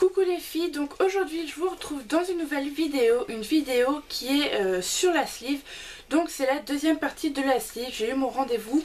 Coucou les filles, donc aujourd'hui je vous retrouve dans une nouvelle vidéo, qui est sur la sleeve. Donc c'est la deuxième partie de la sleeve. J'ai eu mon rendez-vous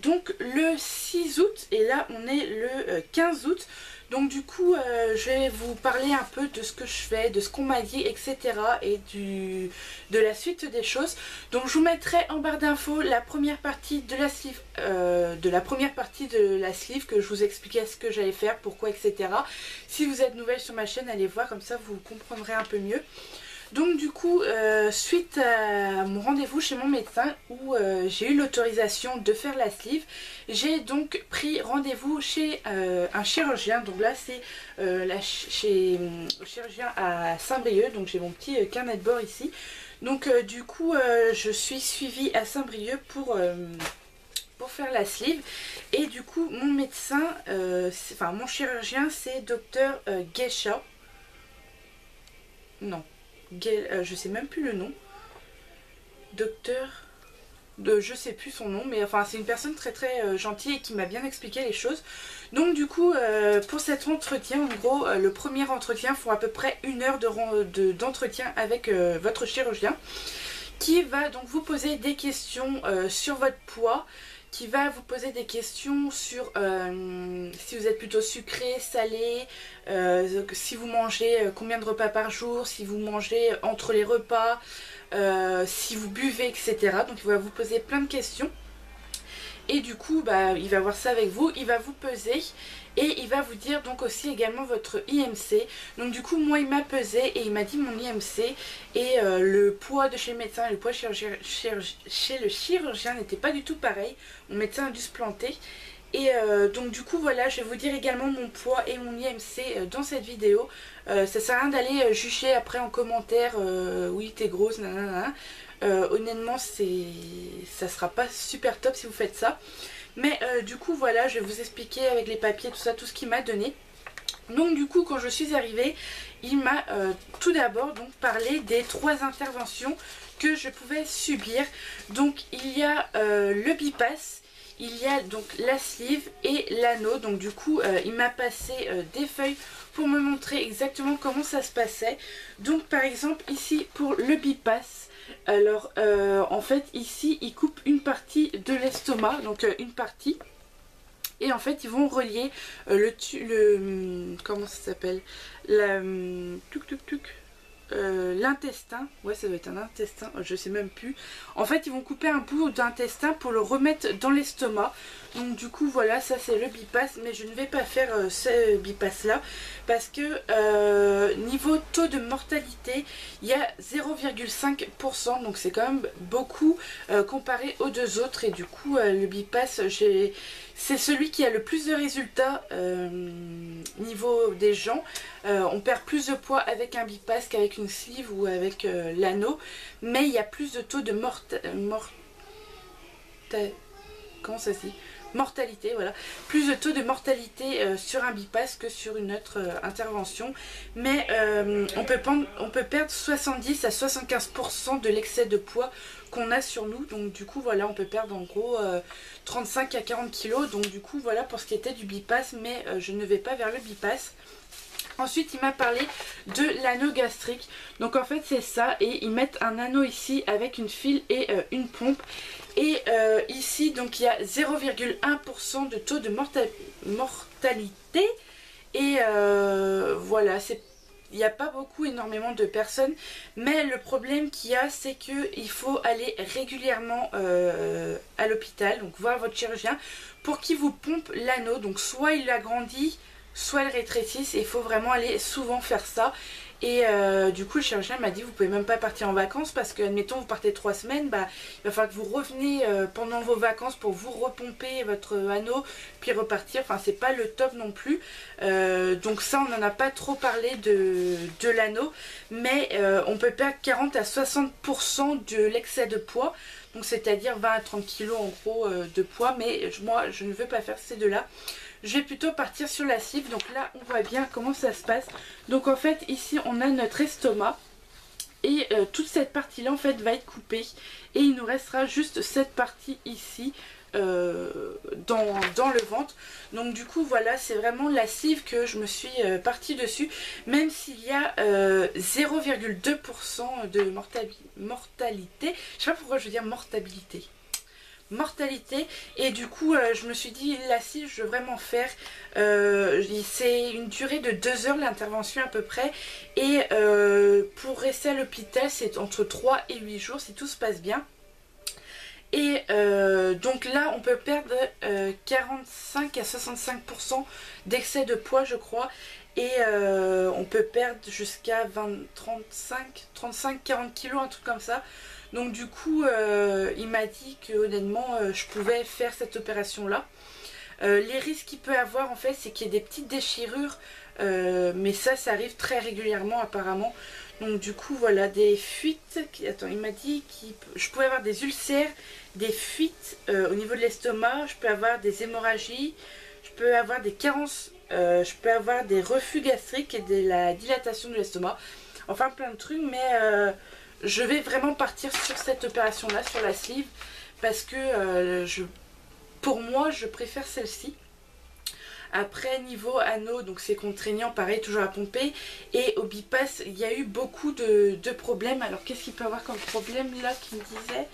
donc le 6 août et là on est le 15 août. Donc du coup je vais vous parler un peu de ce que je fais, de ce qu'on m'a dit, etc. et de la suite des choses. Donc je vous mettrai en barre d'infos la première partie de la sleeve, que je vous expliquais ce que j'allais faire, pourquoi, etc. Si vous êtes nouvelle sur ma chaîne, allez voir, comme ça vous comprendrez un peu mieux. Donc du coup, suite à mon rendez-vous chez mon médecin où j'ai eu l'autorisation de faire la sleeve, j'ai donc pris rendez-vous chez un chirurgien. Donc là c'est chez le chirurgien à Saint-Brieuc, donc j'ai mon petit carnet de bord ici. Donc du coup je suis suivie à Saint-Brieuc pour faire la sleeve. Et du coup mon médecin, mon chirurgien, c'est docteur Geisha. Non. Je sais même plus le nom. Docteur je sais plus son nom, mais enfin c'est une personne très gentille et qui m'a bien expliqué les choses. Donc du coup pour cet entretien, en gros le premier entretien font à peu près 1 heure d'entretien avec votre chirurgien, qui va donc vous poser des questions sur votre poids, qui va vous poser des questions sur si vous êtes plutôt sucré, salé, si vous mangez combien de repas par jour, si vous mangez entre les repas, si vous buvez, etc. Donc il va vous poser plein de questions. Et du coup il va voir ça avec vous, il va vous peser et il va vous dire donc aussi également votre IMC. Donc du coup moi il m'a pesé et il m'a dit mon IMC, et le poids de chez le médecin et le poids chez le chirurgien n'était pas du tout pareil. Mon médecin a dû se planter. Et donc du coup voilà, je vais vous dire également mon poids et mon IMC dans cette vidéo. Ça sert à rien d'aller juger après en commentaire, oui t'es grosse, nanana. Honnêtement ça sera pas super top si vous faites ça. Mais du coup voilà, je vais vous expliquer avec les papiers, tout ça, tout ce qu'il m'a donné. Donc du coup quand je suis arrivée, il m'a tout d'abord donc parlé des 3 interventions que je pouvais subir. Donc il y a le bypass, il y a donc la sleeve et l'anneau. Donc du coup il m'a passé des feuilles pour me montrer exactement comment ça se passait. Donc par exemple ici pour le bypass, alors en fait ici ils coupent une partie de l'estomac, donc une partie, et en fait ils vont relier comment ça s'appelle, l'intestin, ouais ça doit être un intestin, je sais même plus. En fait ils vont couper un bout d'intestin pour le remettre dans l'estomac. Donc du coup voilà, ça c'est le bypass, mais je ne vais pas faire ce bypass là parce que niveau taux de mortalité il y a 0,5%, donc c'est quand même beaucoup comparé aux 2 autres. Et du coup le bypass, c'est celui qui a le plus de résultats niveau des gens. On perd plus de poids avec un bypass qu'avec une sleeve ou avec l'anneau, mais il y a plus de taux de mortalité, voilà, plus de taux de mortalité sur un bypass que sur une autre intervention. Mais on peut perdre 70 à 75% de l'excès de poids qu'on a sur nous. Donc du coup voilà, on peut perdre en gros 35 à 40 kg. Donc du coup voilà pour ce qui était du bypass, mais je ne vais pas vers le bypass. Ensuite il m'a parlé de l'anneau gastrique. Donc en fait c'est ça, et ils mettent un anneau ici avec une file et une pompe. Et ici donc il y a 0,1% de taux de mortalité. Et voilà, il n'y a pas énormément de personnes, mais le problème qu'il y a, c'est qu'il faut aller régulièrement à l'hôpital, donc voir votre chirurgien pour qu'il vous pompe l'anneau. Donc soit il l'agrandit, soit il rétrécisse, et il faut vraiment aller souvent faire ça. Et du coup le chirurgien m'a dit vous pouvez même pas partir en vacances, parce que admettons vous partez 3 semaines, il va falloir que vous reveniez pendant vos vacances pour vous repomper votre anneau puis repartir. Enfin c'est pas le top non plus. Donc ça on n'en a pas trop parlé de l'anneau, mais on peut perdre 40 à 60% de l'excès de poids, donc c'est à dire 20 à 30 kg en gros de poids. Mais moi je ne veux pas faire ces 2 là. Je vais plutôt partir sur la sleeve. Donc là on voit bien comment ça se passe. Donc en fait ici on a notre estomac, et toute cette partie là en fait va être coupée, et il nous restera juste cette partie ici dans le ventre. Donc du coup voilà, c'est vraiment la sleeve que je me suis partie dessus, même s'il y a 0,2% de mortalité. Je sais pas pourquoi je veux dire mortalité. Et du coup je me suis dit la sleeve je veux vraiment faire c'est une durée de 2 heures l'intervention à peu près, et pour rester à l'hôpital c'est entre 3 et 8 jours si tout se passe bien. Et donc là on peut perdre 45 à 65% d'excès de poids je crois, et on peut perdre jusqu'à 35-40 kilos, un truc comme ça. Donc du coup il m'a dit que honnêtement je pouvais faire cette opération là. Les risques qu'il peut avoir en fait c'est qu'il y ait des petites déchirures, mais ça arrive très régulièrement apparemment. Donc du coup voilà, des fuites, attends, il m'a dit que je pouvais avoir des ulcères, des fuites au niveau de l'estomac, je peux avoir des hémorragies, je peux avoir des carences, je peux avoir des reflux gastriques et de la dilatation de l'estomac, enfin plein de trucs. Mais je vais vraiment partir sur cette opération là, sur la sleeve, parce que pour moi je préfère celle-ci. Après niveau anneau, donc c'est contraignant, pareil, toujours à pomper. Et au bypass, il y a eu beaucoup de problèmes. Alors qu'est-ce qu'il peut avoir comme problème là qu'il me disait,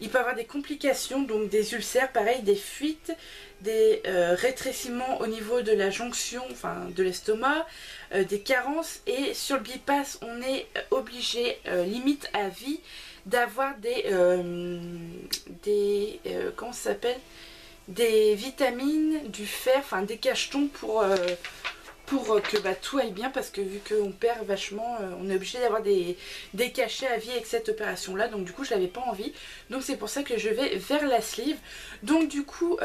il peut avoir des complications, donc des ulcères, pareil, des fuites, des rétrécissements au niveau de la jonction, enfin de l'estomac, des carences. Et sur le bypass, on est obligé, limite à vie, d'avoir des comment ça s'appelle, des vitamines, du fer, enfin des cachetons pour que tout aille bien, parce que vu qu'on perd vachement, on est obligé d'avoir des cachets à vie avec cette opération là. Donc du coup je n'avais pas envie, donc c'est pour ça que je vais vers la sleeve. Donc du coup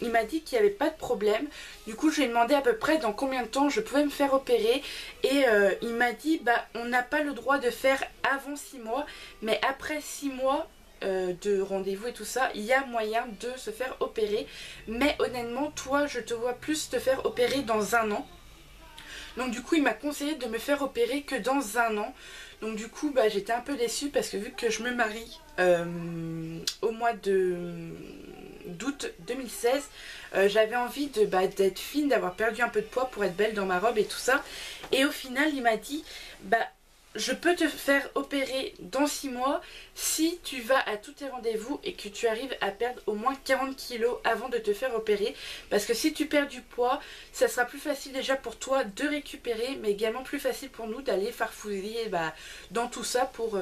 il m'a dit qu'il n'y avait pas de problème. Du coup je lui ai demandé à peu près dans combien de temps je pouvais me faire opérer, et il m'a dit on n'a pas le droit de faire avant 6 mois, mais après 6 mois de rendez-vous et tout ça, il y a moyen de se faire opérer. Mais honnêtement toi je te vois plus te faire opérer dans 1 an. Donc du coup il m'a conseillé de me faire opérer que dans 1 an. Donc du coup j'étais un peu déçue, parce que vu que je me marie au mois d'août 2016, j'avais envie d'être fine, d'avoir perdu un peu de poids pour être belle dans ma robe et tout ça. Et au final il m'a dit je peux te faire opérer dans 6 mois si tu vas à tous tes rendez-vous et que tu arrives à perdre au moins 40 kilos avant de te faire opérer. Parce que si tu perds du poids, ça sera plus facile déjà pour toi de récupérer, mais également plus facile pour nous d'aller farfouiller dans tout ça pour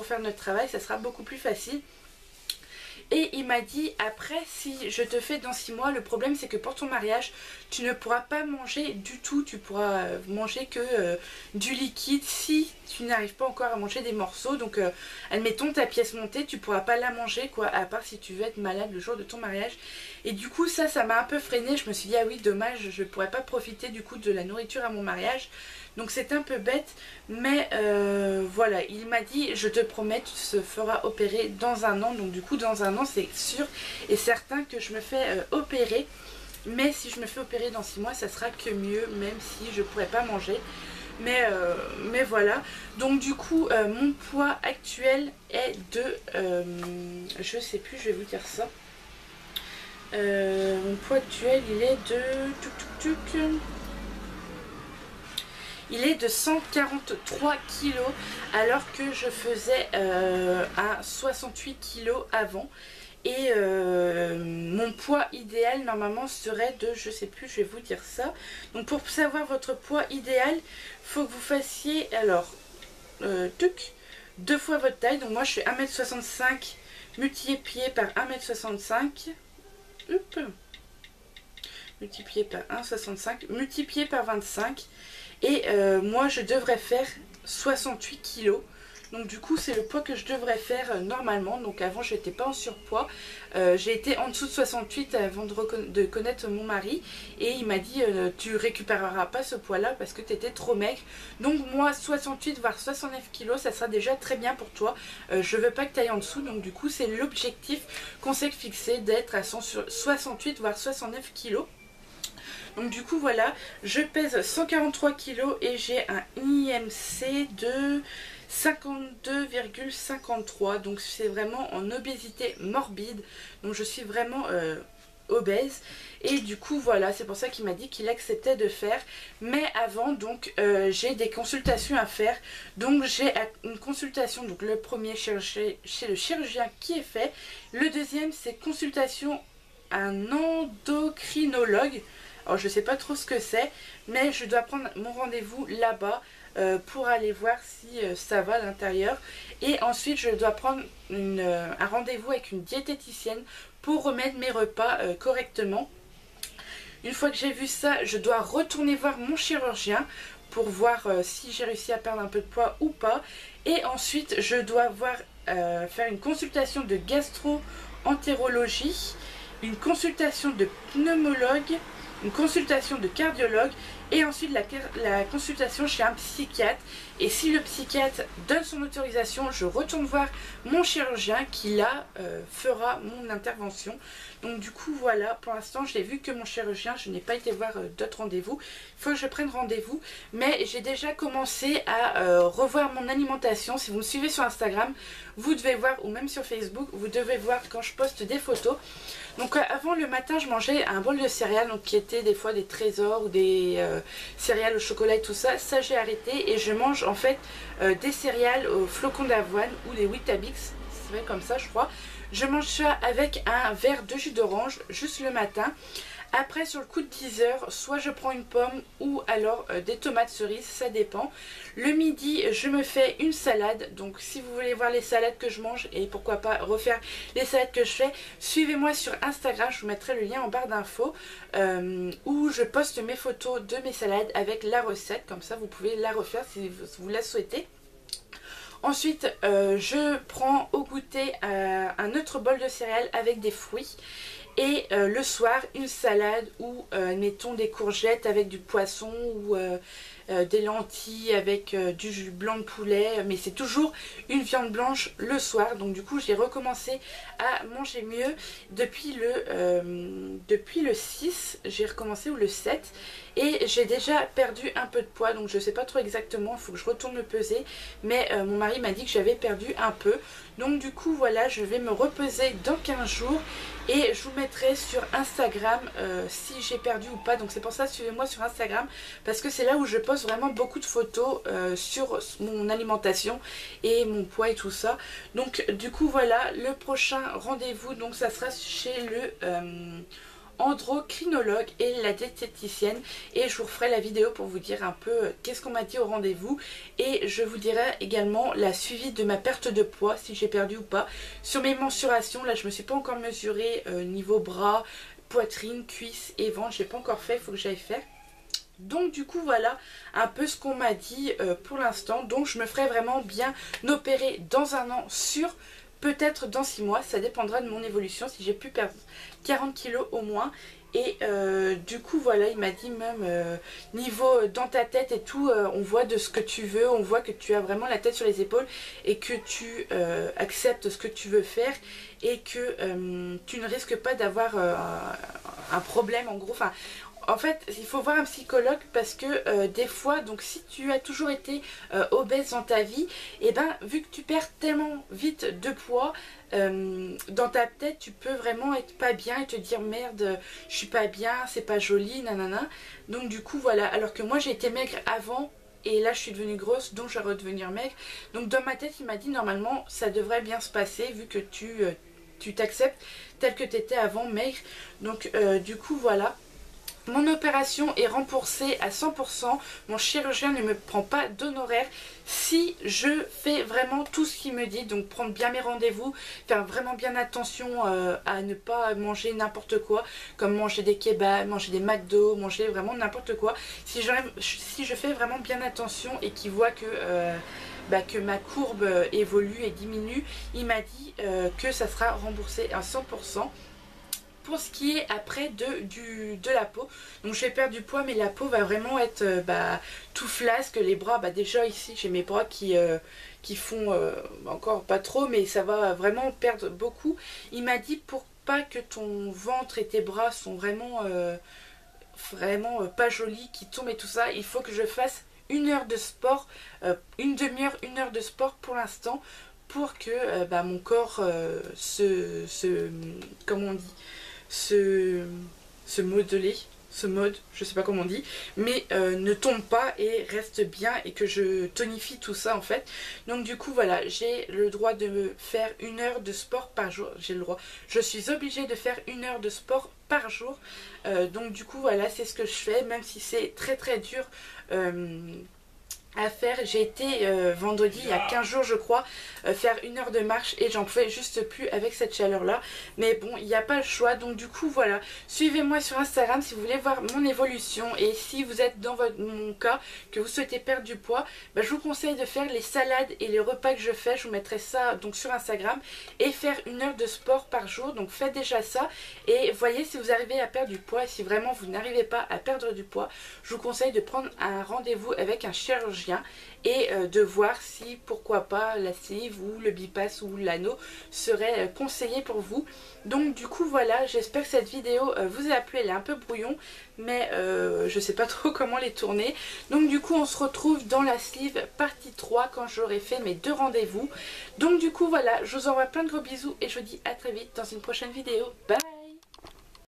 faire notre travail. Ça sera beaucoup plus facile. Et il m'a dit après, si je te fais dans 6 mois, le problème c'est que pour ton mariage tu ne pourras pas manger du tout, tu pourras manger que du liquide si tu n'arrives pas encore à manger des morceaux. Donc admettons ta pièce montée, tu pourras pas la manger quoi, à part si tu veux être malade le jour de ton mariage. Et du coup ça m'a un peu freinée, je me suis dit ah oui dommage, je pourrais pas profiter du coup de la nourriture à mon mariage. Donc c'est un peu bête, mais voilà, il m'a dit je te promets tu te feras opérer dans 1 an. Donc du coup dans 1 an c'est sûr et certain que je me fais opérer. Mais si je me fais opérer dans 6 mois ça sera que mieux, même si je pourrais pas manger. Mais voilà, donc du coup mon poids actuel est de je sais plus, je vais vous dire ça. Mon poids actuel il est de il est de 143 kg, alors que je faisais à 68 kg avant. Et mon poids idéal normalement serait de, je sais plus, je vais vous dire ça. Donc pour savoir votre poids idéal, faut que vous fassiez alors 2 fois votre taille. Donc moi je suis 1m65 multiplié par 1m65. Multiplié par 1,65 multiplié par 25. Et moi je devrais faire 68 kg. Donc du coup c'est le poids que je devrais faire normalement. Donc avant je n'étais pas en surpoids, j'ai été en dessous de 68 avant de connaître mon mari. Et il m'a dit tu récupéreras pas ce poids là parce que tu étais trop maigre. Donc moi 68 voire 69 kg ça sera déjà très bien pour toi. Je veux pas que tu ailles en dessous. Donc du coup c'est l'objectif qu'on s'est fixé, d'être à 68 voire 69 kg. Donc du coup voilà, je pèse 143 kg et j'ai un IMC de 52,53, donc c'est vraiment en obésité morbide, donc je suis vraiment obèse. Et du coup voilà, c'est pour ça qu'il m'a dit qu'il acceptait de faire. Mais avant, donc j'ai des consultations à faire. Donc j'ai une consultation, donc le premier chez le chirurgien qui est fait. Le deuxième c'est consultation à un endocrinologue. Alors je sais pas trop ce que c'est, mais je dois prendre mon rendez-vous là-bas pour aller voir si ça va à l'intérieur. Et ensuite je dois prendre un rendez-vous avec une diététicienne pour remettre mes repas correctement. Une fois que j'ai vu ça, je dois retourner voir mon chirurgien pour voir si j'ai réussi à perdre un peu de poids ou pas. Et ensuite je dois faire une consultation de gastro-entérologie, une consultation de pneumologue, une consultation de cardiologue et ensuite la consultation chez un psychiatre. Et si le psychiatre donne son autorisation, je retourne voir mon chirurgien qui là fera mon intervention. Donc du coup voilà, pour l'instant je n'ai vu que mon chirurgien, je n'ai pas été voir d'autres rendez-vous. Il faut que je prenne rendez-vous, mais j'ai déjà commencé à revoir mon alimentation. Si vous me suivez sur Instagram, vous devez voir, ou même sur Facebook, vous devez voir quand je poste des photos. Donc avant le matin je mangeais un bol de céréales, donc qui étaient des fois des trésors ou des céréales au chocolat et tout ça. Ça j'ai arrêté et je mange en fait des céréales aux flocons d'avoine ou des Weetabix, c'est vrai comme ça je crois. Je mange ça avec un verre de jus d'orange juste le matin. Après sur le coup de 10 heures, soit je prends une pomme ou alors des tomates cerises, ça dépend. Le midi je me fais une salade, donc si vous voulez voir les salades que je mange et pourquoi pas refaire les salades que je fais, suivez-moi sur Instagram, je vous mettrai le lien en barre d'infos où je poste mes photos de mes salades avec la recette, comme ça vous pouvez la refaire si vous la souhaitez. Ensuite, je prends au goûter un autre bol de céréales avec des fruits. Et le soir, une salade ou, mettons, des courgettes avec du poisson ou des lentilles avec du jus blanc de poulet. Mais c'est toujours une viande blanche le soir. Donc du coup, j'ai recommencé à manger mieux depuis le 6. J'ai recommencé, ou le 7. Et j'ai déjà perdu un peu de poids. Donc je ne sais pas trop exactement, il faut que je retourne me peser. Mais mon mari m'a dit que j'avais perdu un peu. Donc du coup, voilà, je vais me repeser dans 15 jours. Et je vous mettrai sur Instagram si j'ai perdu ou pas. Donc c'est pour ça, suivez-moi sur Instagram. Parce que c'est là où je poste vraiment beaucoup de photos sur mon alimentation et mon poids et tout ça. Donc du coup voilà, le prochain rendez-vous, donc ça sera chez le endocrinologue et la diététicienne. Et je vous referai la vidéo pour vous dire un peu qu'est-ce qu'on m'a dit au rendez-vous. Et je vous dirai également la suivi de ma perte de poids, si j'ai perdu ou pas. Sur mes mensurations, là je me suis pas encore mesurée niveau bras, poitrine, cuisses et ventre. J'ai pas encore fait, il faut que j'aille faire. Donc du coup voilà un peu ce qu'on m'a dit pour l'instant. Donc je me ferai vraiment bien opérer dans un an sûr. Peut-être dans 6 mois, ça dépendra de mon évolution, si j'ai pu perdre 40 kilos au moins. Et du coup voilà, il m'a dit même niveau dans ta tête et tout, on voit de ce que tu veux, on voit que tu as vraiment la tête sur les épaules et que tu acceptes ce que tu veux faire et que tu ne risques pas d'avoir un problème en gros. Enfin, en fait, il faut voir un psychologue parce que des fois, donc si tu as toujours été obèse dans ta vie, et ben vu que tu perds tellement vite de poids, dans ta tête tu peux vraiment être pas bien et te dire merde, je suis pas bien, c'est pas joli, nanana. Donc du coup voilà, alors que moi j'ai été maigre avant. Et là je suis devenue grosse, donc je vais redevenir maigre. Donc dans ma tête il m'a dit normalement ça devrait bien se passer vu que tu t'acceptes tel que tu étais avant maigre. Donc du coup voilà. Mon opération est remboursée à 100%. Mon chirurgien ne me prend pas d'honoraires si je fais vraiment tout ce qu'il me dit. Donc prendre bien mes rendez-vous, faire vraiment bien attention à ne pas manger n'importe quoi. Comme manger des kebabs, manger des McDo, manger vraiment n'importe quoi. Si je fais vraiment bien attention et qu'il voit que ma courbe évolue et diminue, il m'a dit que ça sera remboursé à 100%. Pour ce qui est après de la peau, donc je vais perdre du poids mais la peau va vraiment être tout flasque, les bras, déjà ici j'ai mes bras qui font encore pas trop mais ça va vraiment perdre beaucoup. Il m'a dit pour pas que ton ventre et tes bras sont vraiment vraiment pas jolies, qui tombent et tout ça. Il faut que je fasse 1 heure de sport, une demi-heure, 1 heure de sport pour l'instant, pour que mon corps comment on dit, se modeler, je sais pas comment on dit, mais ne tombe pas et reste bien, et que je tonifie tout ça en fait. Donc du coup voilà, j'ai le droit de faire 1 heure de sport par jour, j'ai le droit, je suis obligée de faire 1 heure de sport par jour. Donc du coup voilà, c'est ce que je fais, même si c'est très très dur à faire. J'ai été vendredi, il y a 15 jours je crois, faire 1 heure de marche, et j'en pouvais juste plus avec cette chaleur là, mais bon, il n'y a pas le choix. Donc du coup voilà, suivez-moi sur Instagram si vous voulez voir mon évolution, et si vous êtes dans mon cas, que vous souhaitez perdre du poids, je vous conseille de faire les salades et les repas que je fais. Je vous mettrai ça donc sur Instagram, et faire 1 heure de sport par jour. Donc faites déjà ça, et voyez si vous arrivez à perdre du poids. Et si vraiment vous n'arrivez pas à perdre du poids, je vous conseille de prendre un rendez-vous avec un chirurgien, et de voir si pourquoi pas la sleeve ou le bypass ou l'anneau serait conseillé pour vous. Donc du coup voilà, j'espère que cette vidéo vous a plu. Elle est un peu brouillon, mais je sais pas trop comment les tourner. Donc du coup on se retrouve dans la sleeve partie 3 quand j'aurai fait mes 2 rendez-vous. Donc du coup voilà, je vous envoie plein de gros bisous, et je vous dis à très vite dans une prochaine vidéo. Bye.